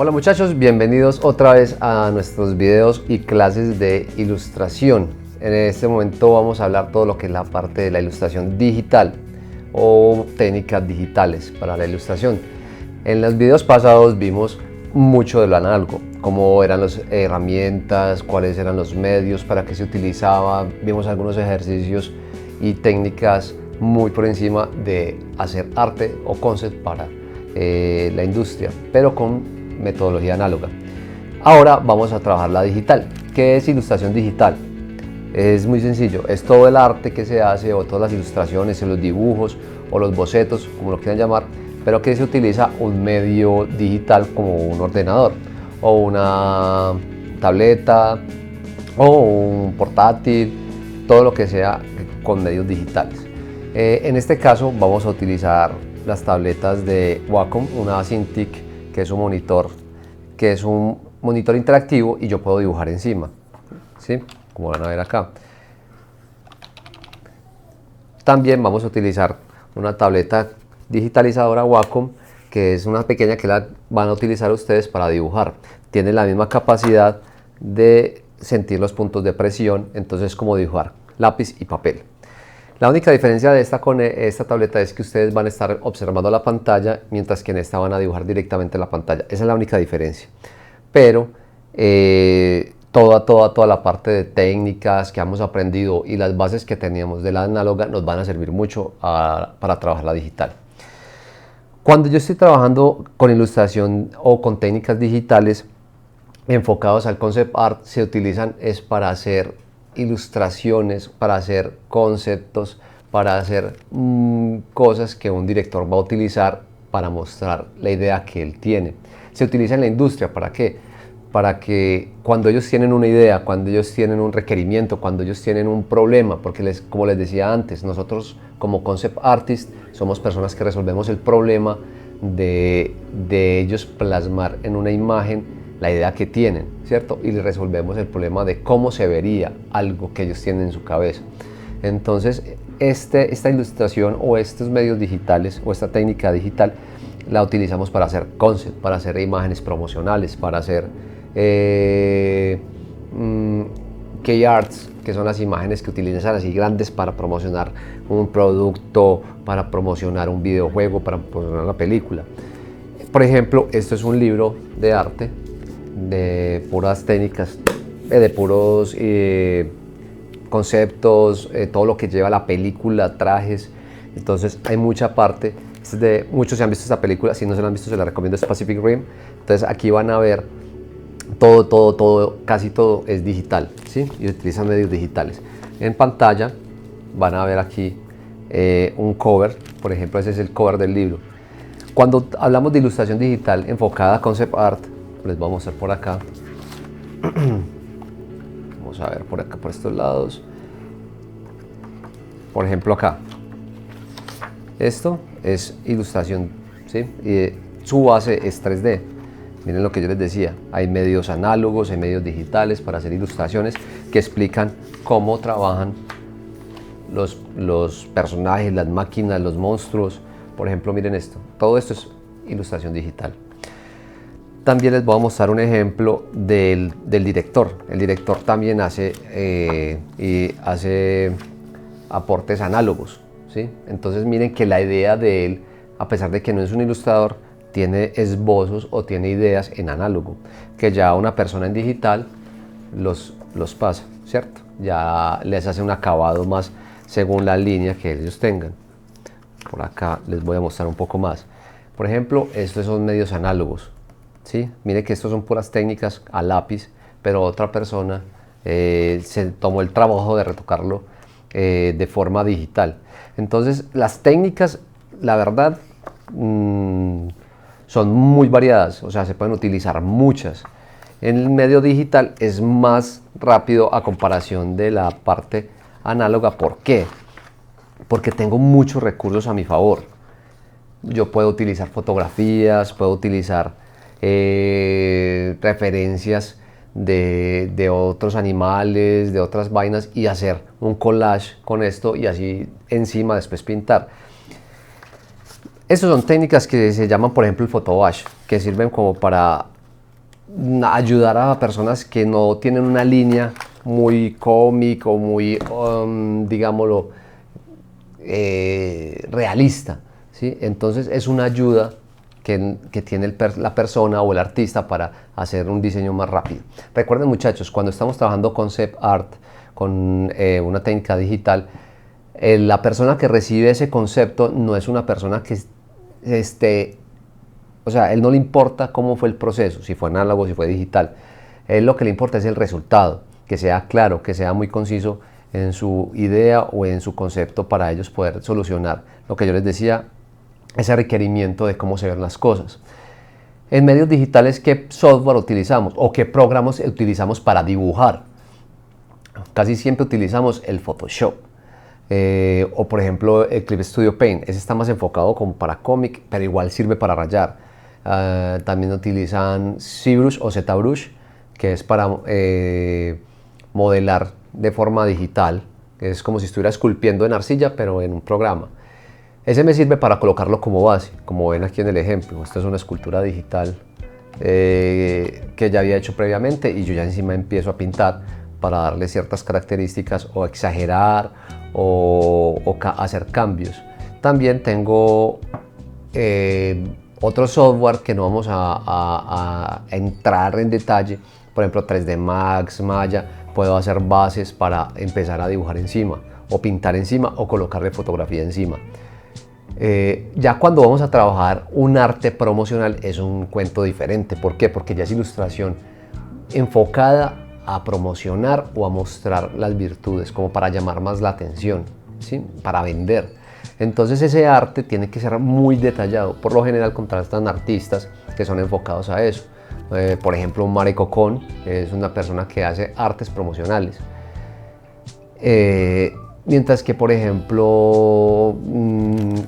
Hola muchachos, bienvenidos otra vez a nuestros videos y clases de ilustración. En este momento vamos a hablar todo lo que es la parte de la ilustración digital o técnicas digitales para la ilustración. En los videos pasados vimos mucho de lo análogo, cómo eran las herramientas, cuáles eran los medios, para qué se utilizaba. Vimos algunos ejercicios y técnicas muy por encima de hacer arte o concept para la industria, pero con metodología análoga. Ahora vamos a trabajar la digital. ¿Qué es ilustración digital? Es muy sencillo, es todo el arte que se hace o todas las ilustraciones, los dibujos o los bocetos, como lo quieran llamar, pero que se utiliza un medio digital como un ordenador o una tableta o un portátil, todo lo que sea con medios digitales. En este caso vamos a utilizar las tabletas de Wacom, una Cintiq, que es un monitor interactivo y yo puedo dibujar encima, ¿sí? Como van a ver acá. También vamos a utilizar una tableta digitalizadora Wacom, que es una pequeña que la van a utilizar ustedes para dibujar. Tiene la misma capacidad de sentir los puntos de presión, entonces es como dibujar lápiz y papel. La única diferencia de esta con esta tableta es que ustedes van a estar observando la pantalla, mientras que en esta van a dibujar directamente la pantalla. Esa es la única diferencia. Pero toda la parte de técnicas que hemos aprendido y las bases que teníamos de la análoga nos van a servir mucho para trabajar la digital. Cuando yo estoy trabajando con ilustración o con técnicas digitales enfocados al concept art, se utilizan es para hacer ilustraciones, para hacer conceptos, para hacer cosas que un director va a utilizar para mostrar la idea que él tiene. Se utiliza en la industria, ¿para qué? Para que cuando ellos tienen una idea, cuando ellos tienen un requerimiento, cuando ellos tienen un problema, porque como les decía antes, nosotros como concept artist somos personas que resolvemos el problema de ellos plasmar en una imagen la idea que tienen, ¿cierto? Y resolvemos el problema de cómo se vería algo que ellos tienen en su cabeza. Entonces, esta ilustración o estos medios digitales o esta técnica digital la utilizamos para hacer concept, para hacer imágenes promocionales, para hacer key arts, que son las imágenes que utilizan así grandes para promocionar un producto, para promocionar un videojuego, para promocionar una película. Por ejemplo, esto es un libro de arte de puras técnicas, de puros conceptos, todo lo que lleva la película, trajes. Entonces hay mucha parte. Muchos se han visto esta película, si no se la han visto se la recomiendo, es Pacific Rim. Entonces aquí van a ver todo, casi todo es digital, ¿sí? Y utilizan medios digitales. En pantalla van a ver aquí un cover, por ejemplo ese es el cover del libro. Cuando hablamos de ilustración digital enfocada a concept art, les voy a mostrar por acá. Vamos a ver por acá, por estos lados. Por ejemplo acá. Esto es ilustración, ¿sí? Y su base es 3D. Miren lo que yo les decía. Hay medios análogos, hay medios digitales para hacer ilustraciones que explican cómo trabajan los personajes, las máquinas, los monstruos. Por ejemplo, miren esto. Todo esto es ilustración digital. También les voy a mostrar un ejemplo del director. El director también hace aportes análogos, ¿sí? Entonces miren que la idea de él, a pesar de que no es un ilustrador, tiene esbozos o tiene ideas en análogo, que ya una persona en digital los pasa, ¿cierto? Ya les hace un acabado más según la línea que ellos tengan. Por acá les voy a mostrar un poco más. Por ejemplo, estos son medios análogos. ¿Sí? Miren que estos son puras técnicas a lápiz, pero otra persona se tomó el trabajo de retocarlo de forma digital. Entonces las técnicas, la verdad, son muy variadas, o sea, se pueden utilizar muchas. En el medio digital es más rápido a comparación de la parte análoga. ¿Por qué? Porque tengo muchos recursos a mi favor. Yo puedo utilizar fotografías, puedo utilizar referencias de otros animales, de otras vainas, y hacer un collage con esto y así encima después pintar. Estas son técnicas que se llaman, por ejemplo, el photowash, que sirven como para ayudar a personas que no tienen una línea muy cómic o muy, digámoslo, realista, ¿sí? Entonces es una ayuda que tiene la persona o el artista para hacer un diseño más rápido. Recuerden, muchachos, cuando estamos trabajando concept art con una técnica digital, la persona que recibe ese concepto no es una persona que o sea, él no le importa cómo fue el proceso, si fue análogo, si fue digital. Él lo que le importa es el resultado, que sea claro, que sea muy conciso en su idea o en su concepto para ellos poder solucionar lo que yo les decía, ese requerimiento de cómo se ven las cosas. En medios digitales, ¿qué software utilizamos o qué programas utilizamos para dibujar? Casi siempre utilizamos el Photoshop. O por ejemplo el Clip Studio Paint, ese está más enfocado como para cómic, pero igual sirve para rayar. También utilizan ZBrush o ZBrush, que es para modelar de forma digital, que es como si estuviera esculpiendo en arcilla, pero en un programa. Ese me sirve para colocarlo como base, como ven aquí en el ejemplo. Esta es una escultura digital que ya había hecho previamente y yo ya encima empiezo a pintar para darle ciertas características o exagerar o hacer cambios. También tengo otro software que no vamos a entrar en detalle, por ejemplo 3D Max, Maya. Puedo hacer bases para empezar a dibujar encima o pintar encima o colocarle fotografía encima. Ya cuando vamos a trabajar un arte promocional es un cuento diferente. ¿Por qué? Porque ya es ilustración enfocada a promocionar o a mostrar las virtudes, como para llamar más la atención, ¿sí? Para vender. Entonces ese arte tiene que ser muy detallado. Por lo general contratan artistas que son enfocados a eso. Por ejemplo, Mare Cocón es una persona que hace artes promocionales. Mientras que, por ejemplo,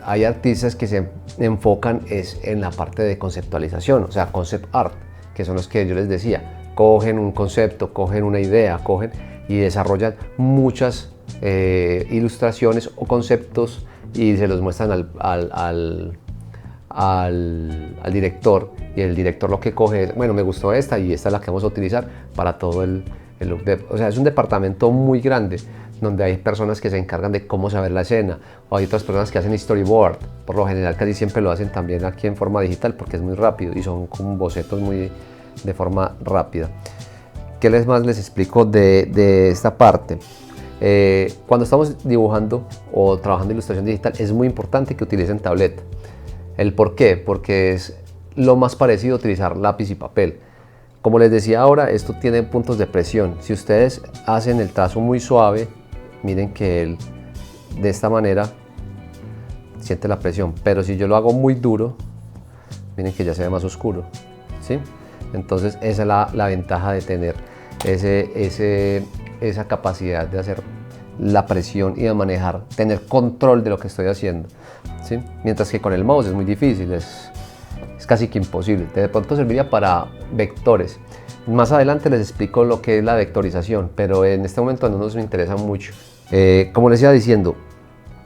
hay artistas que se enfocan en la parte de conceptualización, o sea, concept art, que son los que yo les decía. Cogen un concepto, cogen una idea, cogen y desarrollan muchas ilustraciones o conceptos y se los muestran al director, y el director lo que coge es, bueno, me gustó esta y esta es la que vamos a utilizar para todo el look. O sea, es un departamento muy grande donde hay personas que se encargan de cómo saber la escena, o hay otras personas que hacen storyboard. Por lo general casi siempre lo hacen también aquí en forma digital porque es muy rápido y son como bocetos muy de forma rápida. ¿Qué más les explico de esta parte? Cuando estamos dibujando o trabajando ilustración digital es muy importante que utilicen tableta. ¿El por qué? Porque es lo más parecido a utilizar lápiz y papel. Como les decía ahora, esto tiene puntos de presión. Si ustedes hacen el trazo muy suave, miren que de esta manera siente la presión, pero si yo lo hago muy duro, miren que ya se ve más oscuro, ¿sí? Entonces esa es la ventaja de tener esa capacidad de hacer la presión y de manejar, tener control de lo que estoy haciendo, ¿sí? Mientras que con el mouse es muy difícil, es casi que imposible. De pronto serviría para vectores. Más adelante les explico lo que es la vectorización, pero en este momento no nos interesa mucho. Como les iba diciendo,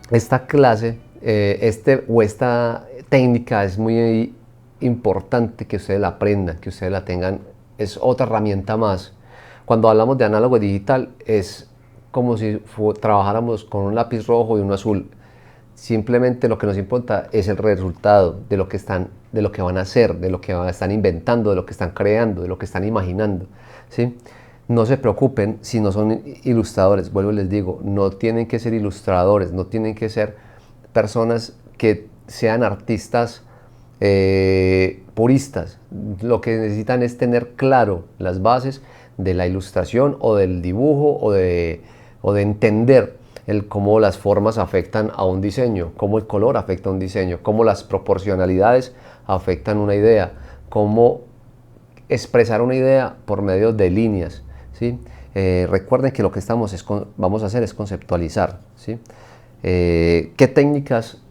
esta clase esta técnica es muy importante que ustedes la aprendan, que ustedes la tengan, es otra herramienta más. Cuando hablamos de análogo digital es como si trabajáramos con un lápiz rojo y uno azul. Simplemente lo que nos importa es el resultado de lo que van a hacer, de lo que están inventando, de lo que están creando, de lo que están imaginando, ¿sí? No se preocupen si no son ilustradores, vuelvo y les digo, no tienen que ser ilustradores, no tienen que ser personas que sean artistas puristas. Lo que necesitan es tener claro las bases de la ilustración o del dibujo o de entender cómo las formas afectan a un diseño, cómo el color afecta a un diseño, cómo las proporcionalidades afectan una idea, cómo expresar una idea por medio de líneas, ¿sí? Recuerden que lo que vamos a hacer es conceptualizar, ¿sí? ¿Qué técnicas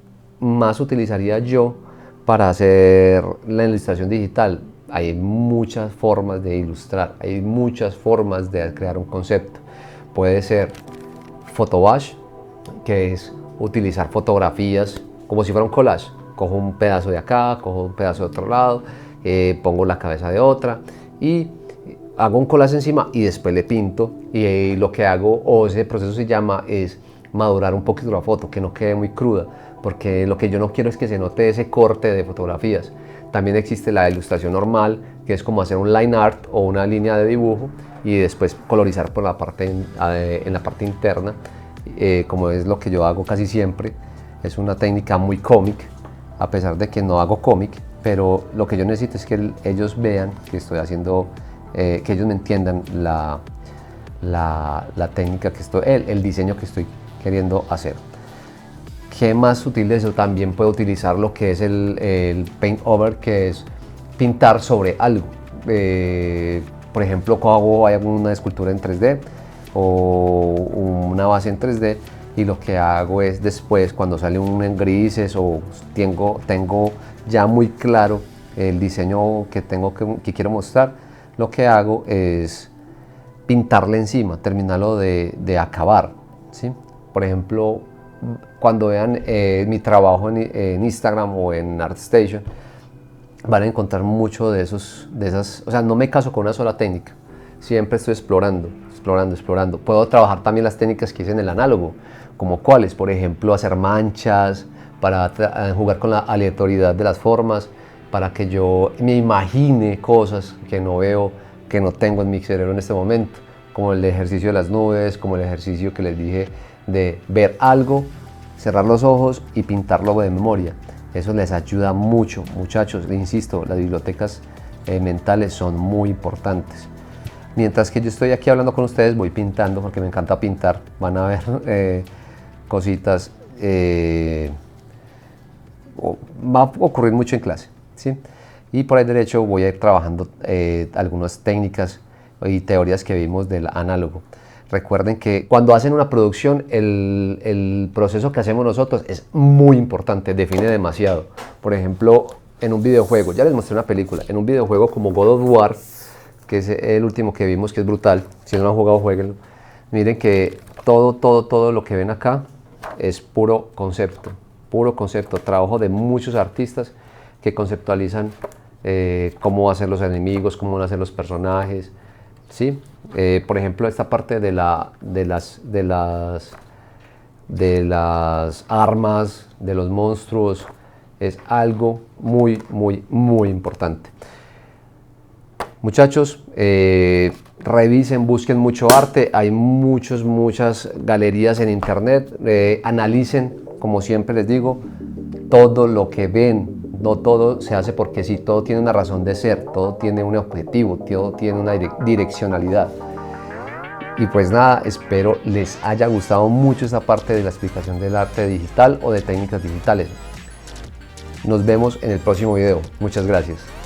más utilizaría yo para hacer la ilustración digital? Hay muchas formas de ilustrar, hay muchas formas de crear un concepto. Puede ser Photobash, que es utilizar fotografías como si fuera un collage. Cojo un pedazo de acá, cojo un pedazo de otro lado, pongo la cabeza de otra y hago un collage encima y después le pinto, y lo que hago, o ese proceso se llama, es madurar un poquito la foto, que no quede muy cruda, porque lo que yo no quiero es que se note ese corte de fotografías. También existe la ilustración normal, que es como hacer un line art o una línea de dibujo y después colorizar por la parte en la parte interna, como es lo que yo hago casi siempre. Es una técnica muy cómic, a pesar de que no hago cómic, pero lo que yo necesito es que ellos vean que estoy haciendo, que ellos me entiendan la técnica que estoy, el diseño que estoy queriendo hacer. ¿Qué más utilizo? También puedo utilizar lo que es el paint over, que es pintar sobre algo. Por ejemplo, cuando hago una escultura en 3D o una base en 3D, y lo que hago es después, cuando sale un en grises o tengo ya muy claro el diseño que quiero mostrar, lo que hago es pintarle encima, terminarlo de acabar, ¿sí? Por ejemplo, cuando vean mi trabajo en Instagram o en ArtStation, van a encontrar mucho de esas, o sea, no me caso con una sola técnica, siempre estoy explorando. Puedo trabajar también las técnicas que hice en el análogo, como cuáles, por ejemplo, hacer manchas, para jugar con la aleatoriedad de las formas, para que yo me imagine cosas que no veo, que no tengo en mi cerebro en este momento, como el ejercicio de las nubes, como el ejercicio que les dije de ver algo, cerrar los ojos y pintarlo de memoria. Eso les ayuda mucho, muchachos. Les insisto, las bibliotecas mentales son muy importantes. Mientras que yo estoy aquí hablando con ustedes, voy pintando, porque me encanta pintar. Van a ver cositas. Va a ocurrir mucho en clase, ¿sí? Y por ahí derecho voy a ir trabajando algunas técnicas y teorías que vimos del análogo. Recuerden que cuando hacen una producción, el proceso que hacemos nosotros es muy importante, define demasiado. Por ejemplo, en un videojuego, ya les mostré una película, en un videojuego como God of War, que es el último que vimos, que es brutal, si no lo han jugado, jueguenlo. Miren que todo lo que ven acá es puro concepto, trabajo de muchos artistas que conceptualizan cómo hacer los enemigos, cómo van a ser los personajes, ¿sí? Por ejemplo, esta parte de las armas, de los monstruos, es algo muy importante. Muchachos, revisen, busquen mucho arte, hay muchas galerías en internet, analicen, como siempre les digo, todo lo que ven. No todo se hace porque sí, todo tiene una razón de ser, todo tiene un objetivo, todo tiene una direccionalidad. Y pues nada, espero les haya gustado mucho esta parte de la explicación del arte digital o de técnicas digitales. Nos vemos en el próximo video. Muchas gracias.